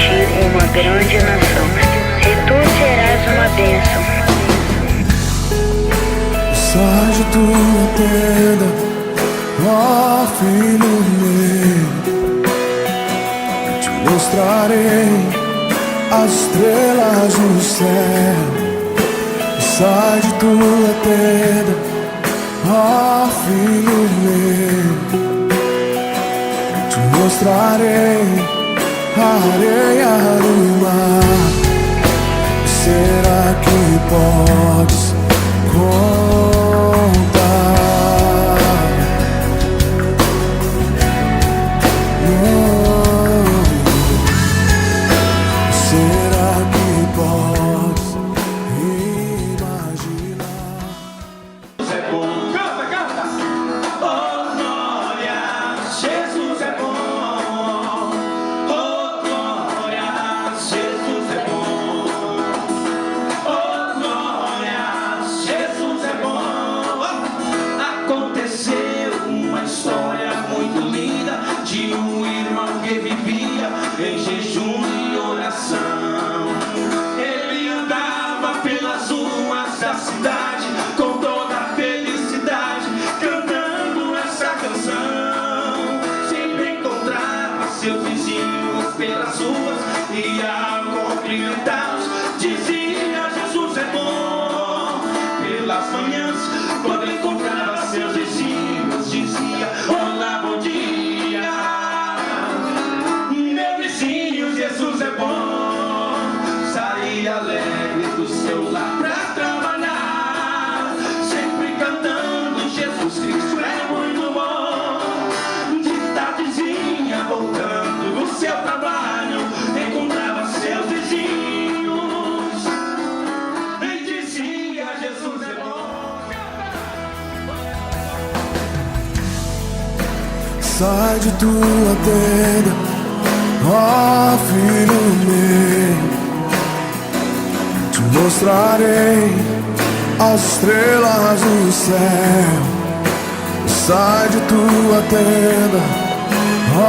ti uma grande nação, e tu serás uma bênção. Sai de tua tenda, ó filho meu, eu te mostrarei as estrelas do céu. Sai de tua tenda, ó filho meu, eu te mostrarei a areia do mar. Será que podes contar? Será que podes imaginar? Jesus é bom, canta, canta! Oh glória, Jesus é bom. Oh glória, Jesus é bom. Oh glória, Jesus é bom. Aconteceu uma história muito linda de um irmão que vivia em jejum e oração. Ele andava pelas ruas da cidade com toda a felicidade, cantando essa canção. Sempre encontrava seus vizinhos pelas ruas e ao cumprimentá-los dizia: Jesus é bom. Pelas manhãs, quando encontrava seus vizinhos, dizia: olá, bom dia, meu vizinho, Jesus é bom. Saía alegre do seu lar pra trabalhar, sempre cantando: Jesus Cristo é muito bom. De tardezinha, voltando do seu trabalho, encontrava seus vizinhos e dizia: Jesus é bom. Sai de tua tenda, ó filho meu, te mostrarei as estrelas do céu. Sai de tua tenda, ó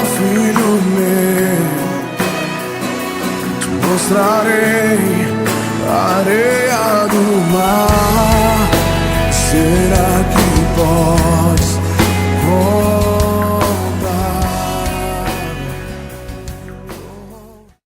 filho meu, te mostrarei a areia do mar. Será que pode